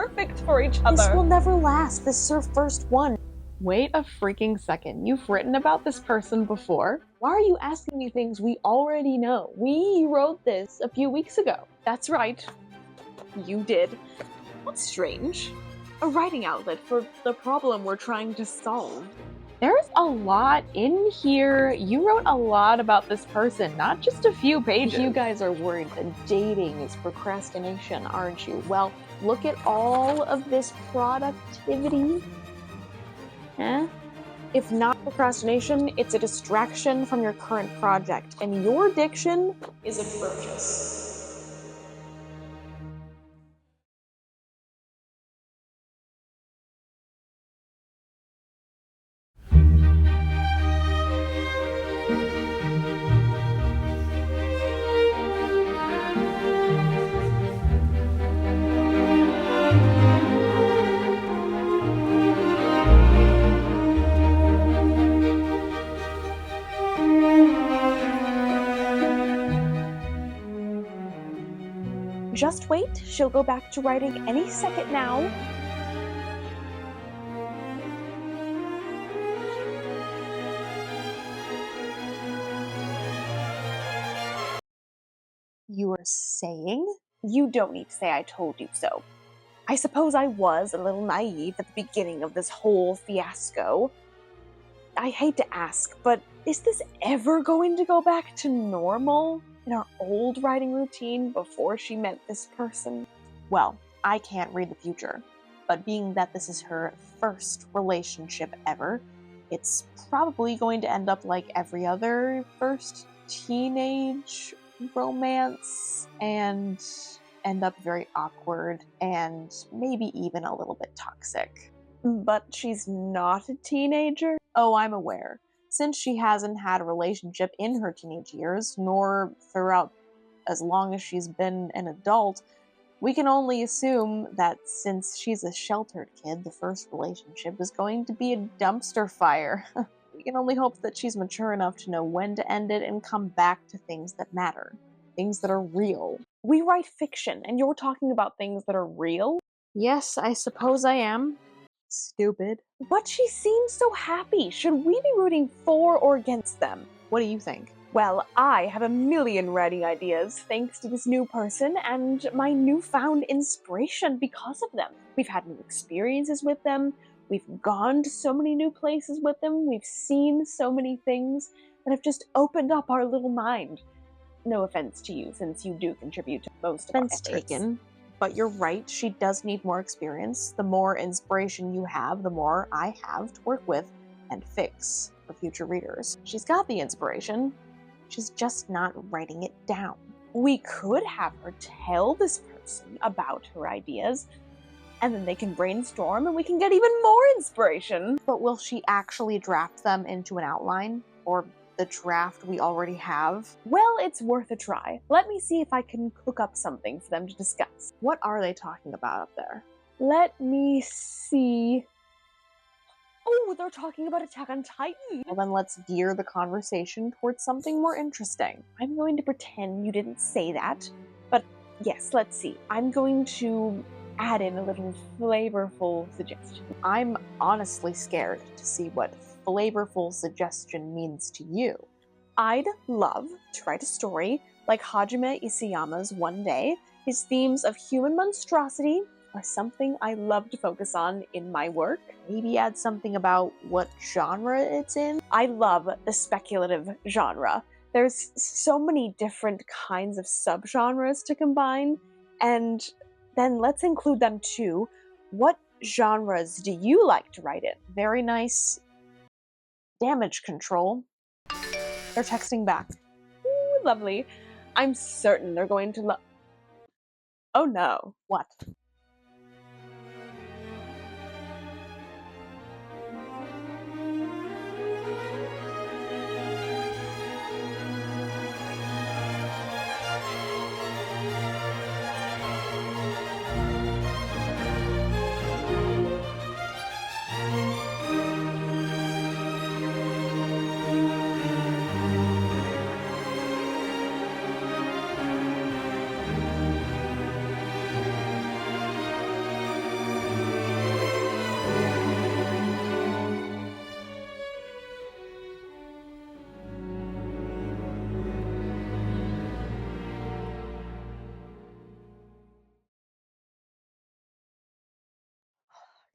perfect for each other. This will never last. This is our first one. Wait a freaking second. You've written about this person before? Why are you asking me things we already know? We wrote this a few weeks ago. That's right. You did. That's strange. A writing outlet for the problem we're trying to solve. There's a lot in here. You wrote a lot about this person, not just a few pages. You guys are worried that dating is procrastination, aren't you? Well, look at all of this productivity. If not procrastination, it's a distraction from your current project, and your diction is atrocious. Just wait, she'll go back to writing any second now. You were saying? You don't need to say I told you so. I suppose I was a little naive at the beginning of this whole fiasco. I hate to ask, but is this ever going to go back to normal? In our old writing routine before she met this person? Well, I can't read the future, but being that this is her first relationship ever, it's probably going to end up like every other first teenage romance and end up very awkward and maybe even a little bit toxic. But she's not a teenager? Oh, I'm aware. Since she hasn't had a relationship in her teenage years, nor throughout as long as she's been an adult, we can only assume that since she's a sheltered kid, the first relationship is going to be a dumpster fire. We can only hope that she's mature enough to know when to end it and come back to things that matter. Things that are real. We write fiction, and you're talking about things that are real? Yes, I suppose I am. Stupid. But she seems so happy. Should we be rooting for or against them? What do you think? Well, I have a million writing ideas thanks to this new person and my newfound inspiration because of them. We've had new experiences with them. We've gone to so many new places with them. We've seen so many things that have just opened up our little mind. No offense to you, since you do contribute to most of our efforts. Offense taken. But you're right, she does need more experience. The more inspiration you have, the more I have to work with and fix for future readers. She's got the inspiration, she's just not writing it down. We could have her tell this person about her ideas, and then they can brainstorm and we can get even more inspiration. But will she actually draft them into an outline? Or the draft we already have? Well, it's worth a try. Let me see if I can cook up something for them to discuss. What are they talking about up there? Let me see. Oh, they're talking about Attack on Titan. Well, then let's gear the conversation towards something more interesting. I'm going to pretend you didn't say that, but yes, let's see. I'm going to add in a little flavorful suggestion. I'm honestly scared to see what flavorful suggestion means to you. I'd love to write a story like Hajime Isayama's One Day. His themes of human monstrosity are something I love to focus on in my work. Maybe add something about what genre it's in. I love the speculative genre. There's so many different kinds of subgenres to combine, and then let's include them too. What genres do you like to write in? Very nice. Damage control. They're texting back. Ooh, lovely. I'm certain they're going to Oh no. What?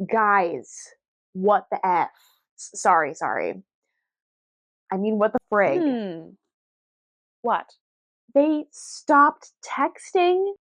Guys, what the F? Sorry. I mean, what the frig? What? They stopped texting?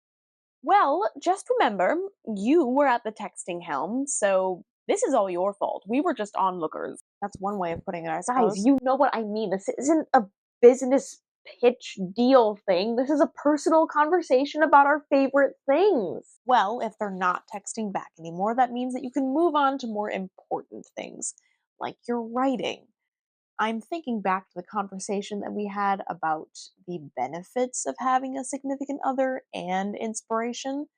Well, just remember, you were at the texting helm, so this is all your fault. We were just onlookers. That's one way of putting it, I suppose. Guys, you know what I mean. This isn't a business pitch deal thing. This is a personal conversation about our favorite things. Well, if they're not texting back anymore, that means that you can move on to more important things, like your writing. I'm thinking back to the conversation that we had about the benefits of having a significant other and inspiration,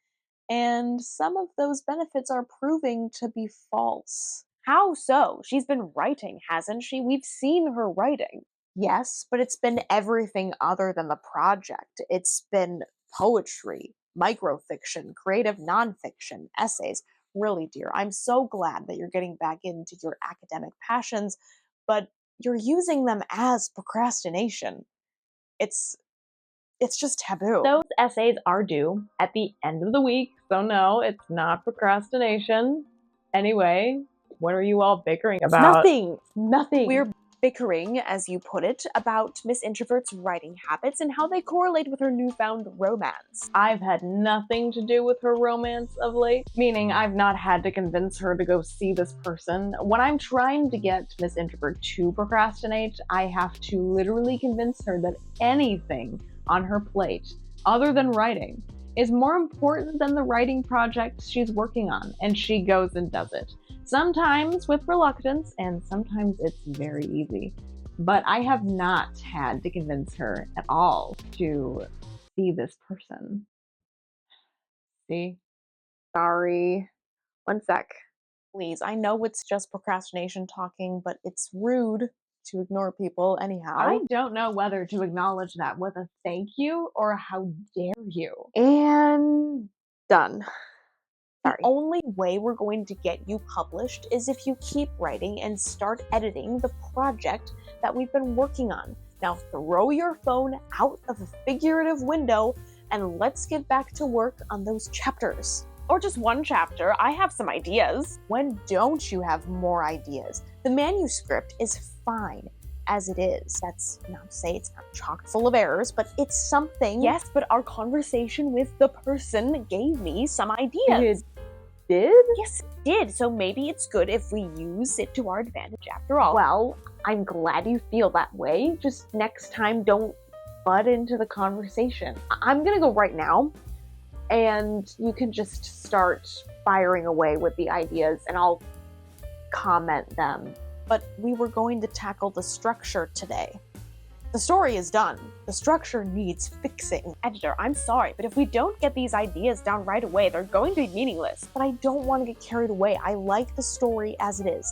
and some of those benefits are proving to be false. How so? She's been writing, hasn't she? We've seen her writing. Yes, but it's been everything other than the project. It's been poetry, microfiction, creative nonfiction, essays. Really, dear, I'm so glad that you're getting back into your academic passions, but you're using them as procrastination. It's just taboo. Those essays are due at the end of the week, so no, it's not procrastination. Anyway, what are you all bickering about? Nothing. We're bickering, as you put it, about Miss Introvert's writing habits and how they correlate with her newfound romance. I've had nothing to do with her romance of late, meaning I've not had to convince her to go see this person. When I'm trying to get Miss Introvert to procrastinate, I have to literally convince her that anything on her plate, other than writing, is more important than the writing project she's working on, and she goes and does it. Sometimes with reluctance, and sometimes it's very easy. But I have not had to convince her at all to see this person. See? Sorry. One sec. Please, I know it's just procrastination talking, but it's rude to ignore people anyhow. I don't know whether to acknowledge that with a thank you or a how dare you. And done. The only way we're going to get you published is if you keep writing and start editing the project that we've been working on. Now throw your phone out of the figurative window and let's get back to work on those chapters. Or just one chapter. I have some ideas. When don't you have more ideas? The manuscript is fine as it is. That's not to say it's not chock full of errors, but it's something. Yes, but our conversation with the person gave me some ideas. It did? Yes, it did. So maybe it's good if we use it to our advantage after all. Well, I'm glad you feel that way. Just next time, don't butt into the conversation. I'm gonna go right now, and you can just start firing away with the ideas, and I'll comment them. But we were going to tackle the structure today. The story is done. The structure needs fixing. Editor, I'm sorry, but if we don't get these ideas down right away, they're going to be meaningless. But I don't want to get carried away. I like the story as it is.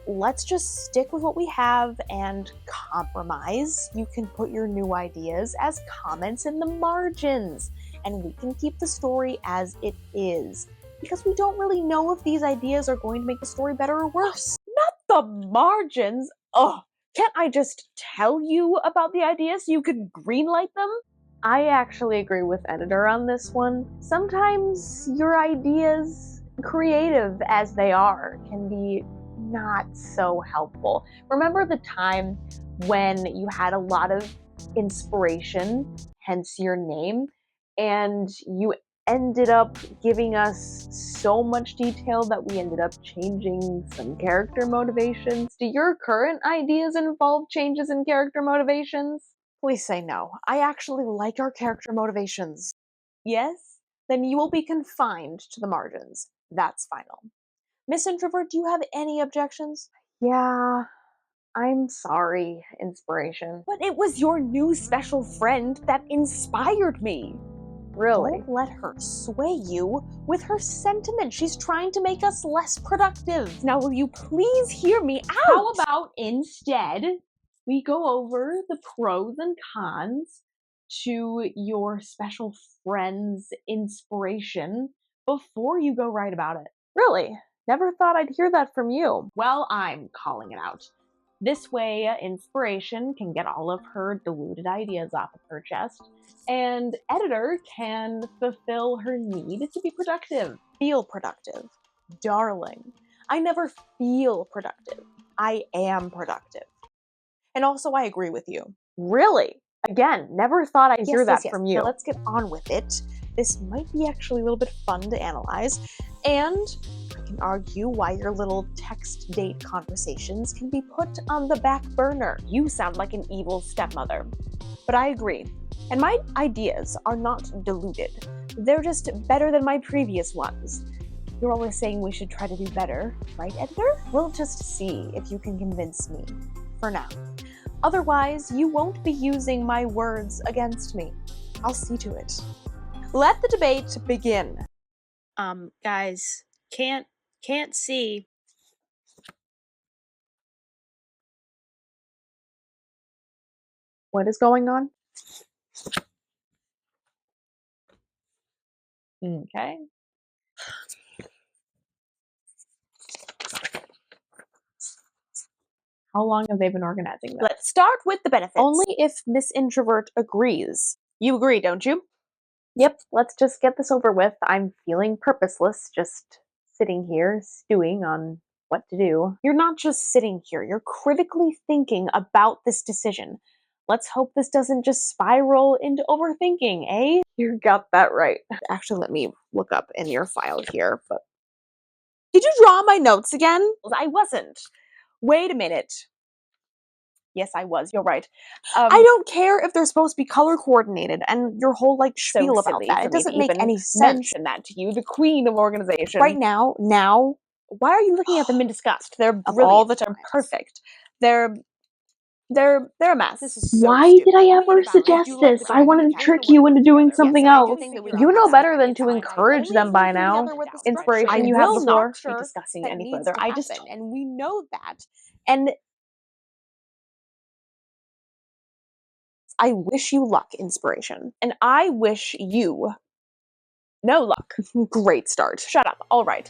Let's just stick with what we have and compromise. You can put your new ideas as comments in the margins, and we can keep the story as it is. Because we don't really know if these ideas are going to make the story better or worse. Not the margins! Ugh! Can't I just tell you about the ideas so you could greenlight them? I actually agree with editor on this one. Sometimes your ideas, creative as they are, can be not so helpful. Remember the time when you had a lot of inspiration, hence your name, and you ended up giving us so much detail that we ended up changing some character motivations? Do your current ideas involve changes in character motivations? Please say no. I actually like our character motivations. Yes? Then you will be confined to the margins. That's final. Miss Introvert, do you have any objections? Yeah, I'm sorry, inspiration. But it was your new special friend that inspired me. Really? Don't let her sway you with her sentiment. She's trying to make us less productive. Now, will you please hear me out? How about instead we go over the pros and cons to your special friend's inspiration before you go write about it? Really? Never thought I'd hear that from you. Well, I'm calling it out. This way, inspiration can get all of her diluted ideas off of her chest, and editor can fulfill her need to be productive. Feel productive. Darling, I never feel productive. I am productive. And also, I agree with you. Really? Again, never thought I'd hear that from you. Now let's get on with it. This might be actually a little bit fun to analyze, and I can argue why your little text date conversations can be put on the back burner. You sound like an evil stepmother. But I agree. And my ideas are not diluted. They're just better than my previous ones. You're always saying we should try to do better, right, editor? We'll just see if you can convince me. For now. Otherwise, you won't be using my words against me. I'll see to it. Let the debate begin. Guys, can't see. What is going on? Okay. How long have they been organizing this? Let's start with the benefits. Only if Miss Introvert agrees. You agree, don't you? Yep, let's just get this over with. I'm feeling purposeless, just sitting here, stewing on what to do. You're not just sitting here, you're critically thinking about this decision. Let's hope this doesn't just spiral into overthinking, eh? You got that right. Actually, let me look up in your file here, but... Did you draw my notes again? I wasn't. Wait a minute. Yes, I was. You're right. I don't care if they're supposed to be color coordinated and your whole like spiel so about that. It doesn't make any sense. Mention that to you, the queen of organization. Right now, why are you looking at them in disgust? They're brilliant. All the time. Perfect. They're a mess. This is so Why did I ever suggest this? I wanted to trick you into doing something else. You know better than to encourage them by now. Inspiration, you have the floor. Be discussing any further. And we know that. And I wish you luck, Inspiration. And I wish you no luck. Great start. Shut up. All right.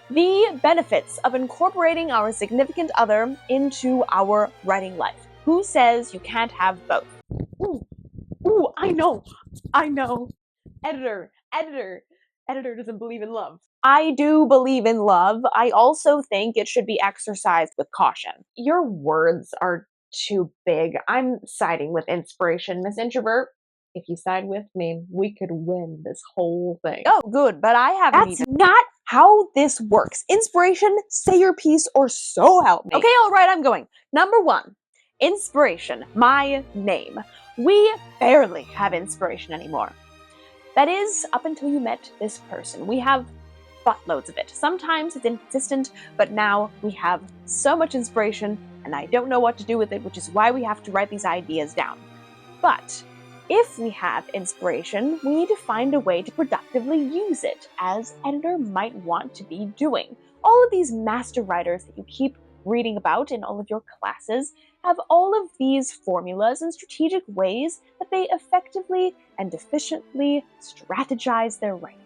The benefits of incorporating our significant other into our writing life. Who says you can't have both? Ooh, I know. Editor doesn't believe in love. I do believe in love. I also think it should be exercised with caution. Your words are too big. I'm siding with Inspiration, Miss Introvert. If you side with me, we could win this whole thing. Oh, good, but I haven't That's not how this works. Inspiration, say your piece or so help me. Okay, all right, I'm going. Number 1, Inspiration, my name. We barely have inspiration anymore. That is, up until you met this person. We have buttloads of it. Sometimes it's inconsistent, but now we have so much inspiration, and I don't know what to do with it, which is why we have to write these ideas down. But if we have inspiration, we need to find a way to productively use it, as editor might want to be doing. All of these master writers that you keep reading about in all of your classes have all of these formulas and strategic ways that they effectively and efficiently strategize their writing.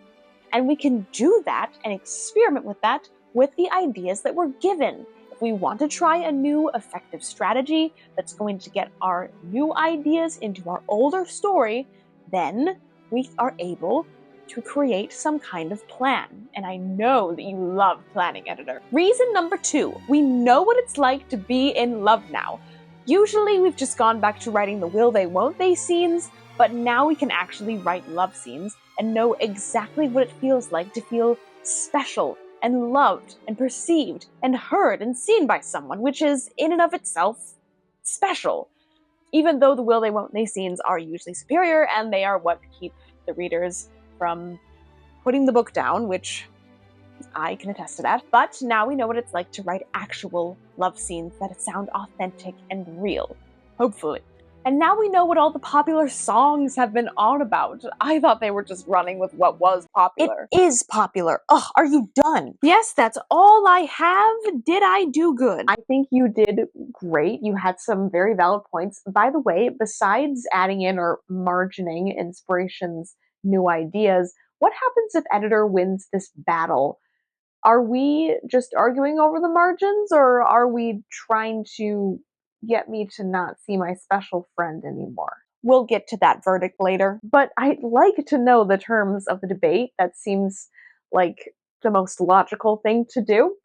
And we can do that and experiment with that with the ideas that we're given. If we want to try a new effective strategy that's going to get our new ideas into our older story, then we are able to create some kind of plan. And I know that you love planning, editor. Reason number 2, we know what it's like to be in love now. Usually we've just gone back to writing the will they, won't they scenes, but now we can actually write love scenes and know exactly what it feels like to feel special and loved and perceived and heard and seen by someone, which is in and of itself special. Even though the will they, won't they scenes are usually superior and they are what keep the readers from putting the book down, which I can attest to that. But now we know what it's like to write actual love scenes that sound authentic and real, hopefully. And now we know what all the popular songs have been on about. I thought they were just running with what was popular. It is popular. Ugh, are you done? Yes, that's all I have. Did I do good? I think you did great. You had some very valid points. By the way, besides adding in or margining Inspiration's new ideas, what happens if editor wins this battle? Are we just arguing over the margins, or are we trying to get me to not see my special friend anymore? We'll get to that verdict later. But I'd like to know the terms of the debate. That seems like the most logical thing to do.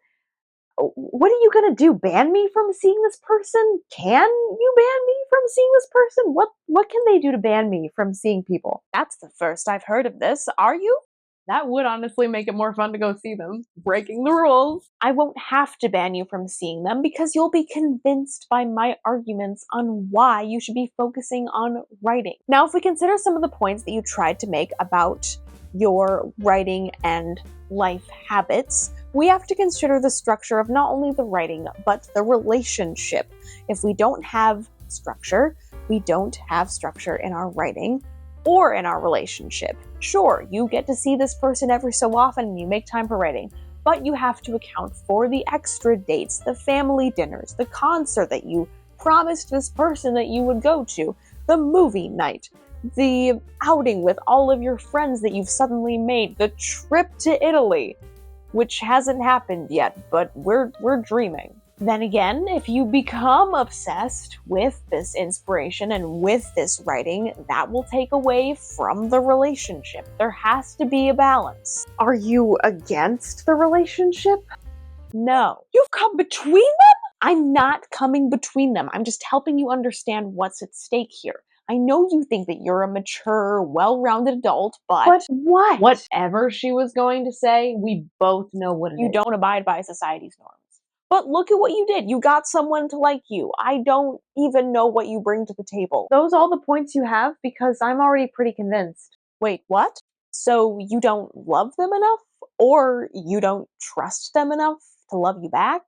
What are you gonna do? Ban me from seeing this person? Can you ban me from seeing this person? What can they do to ban me from seeing people? That's the first I've heard of this. Are you? That would honestly make it more fun to go see them. Breaking the rules. I won't have to ban you from seeing them because you'll be convinced by my arguments on why you should be focusing on writing. Now, if we consider some of the points that you tried to make about your writing and life habits, we have to consider the structure of not only the writing, but the relationship. If we don't have structure, we don't have structure in our writing or in our relationship. Sure, you get to see this person every so often and you make time for writing, but you have to account for the extra dates, the family dinners, the concert that you promised this person that you would go to, the movie night, the outing with all of your friends that you've suddenly made, the trip to Italy, which hasn't happened yet, but we're dreaming. Then again, if you become obsessed with this inspiration and with this writing, that will take away from the relationship. There has to be a balance. Are you against the relationship? No. You've come between them? I'm not coming between them. I'm just helping you understand what's at stake here. I know you think that you're a mature, well-rounded adult, but... But what? Whatever she was going to say, we both know what it is. You don't abide by society's norms. But look at what you did. You got someone to like you. I don't even know what you bring to the table. Those all the points you have? Because I'm already pretty convinced. Wait, what? So you don't love them enough? Or you don't trust them enough to love you back?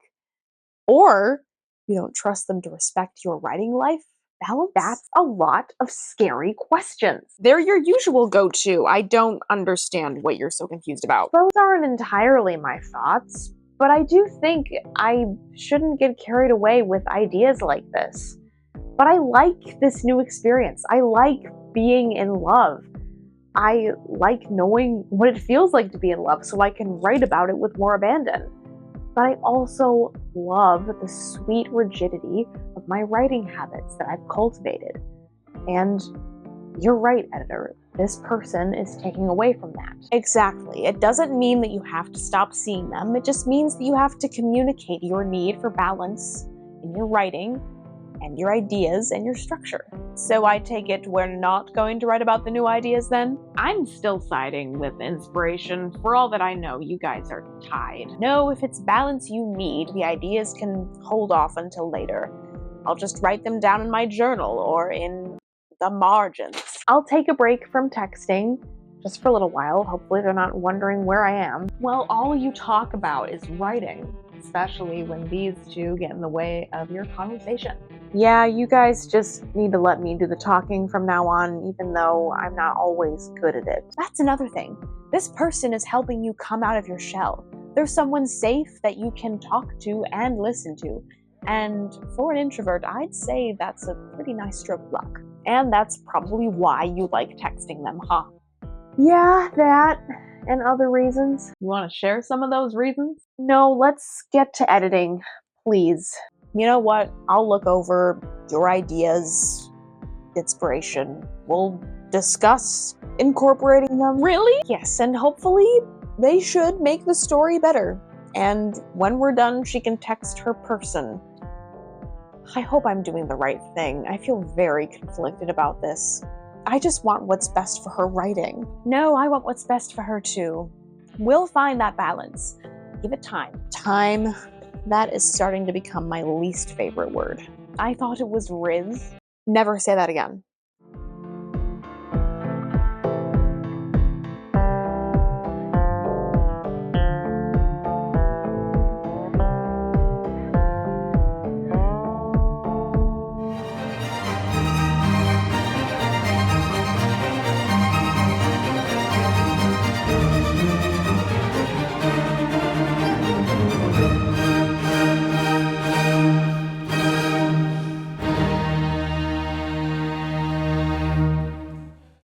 Or you don't trust them to respect your writing life balance? That's a lot of scary questions. They're your usual go-to. I don't understand what you're so confused about. Those aren't entirely my thoughts, but I do think I shouldn't get carried away with ideas like this. But I like this new experience. I like being in love. I like knowing what it feels like to be in love so I can write about it with more abandon. But I also love the sweet rigidity of my writing habits that I've cultivated. And you're right, editor. This person is taking away from that. Exactly. It doesn't mean that you have to stop seeing them. It just means that you have to communicate your need for balance in your writing and your ideas and your structure. So I take it we're not going to write about the new ideas then? I'm still siding with inspiration. For all that I know, you guys are tied. No, if it's balance you need, the ideas can hold off until later. I'll just write them down in my journal or in the margins. I'll take a break from texting just for a little while. Hopefully they're not wondering where I am. Well, all you talk about is writing, especially when these two get in the way of your conversation. Yeah, you guys just need to let me do the talking from now on, even though I'm not always good at it. That's another thing. This person is helping you come out of your shell. There's someone safe that you can talk to and listen to. And for an introvert, I'd say that's a pretty nice stroke of luck. And that's probably why you like texting them, huh? Yeah, that and other reasons. You want to share some of those reasons? No, let's get to editing, please. You know what? I'll look over your ideas, inspiration. We'll discuss incorporating them. Really? Yes, and hopefully they should make the story better. And when we're done, she can text her person. I hope I'm doing the right thing. I feel very conflicted about this. I just want what's best for her writing. No, I want what's best for her too. We'll find that balance. Give it time. Time. That is starting to become my least favorite word. I thought it was Riz. Never say that again.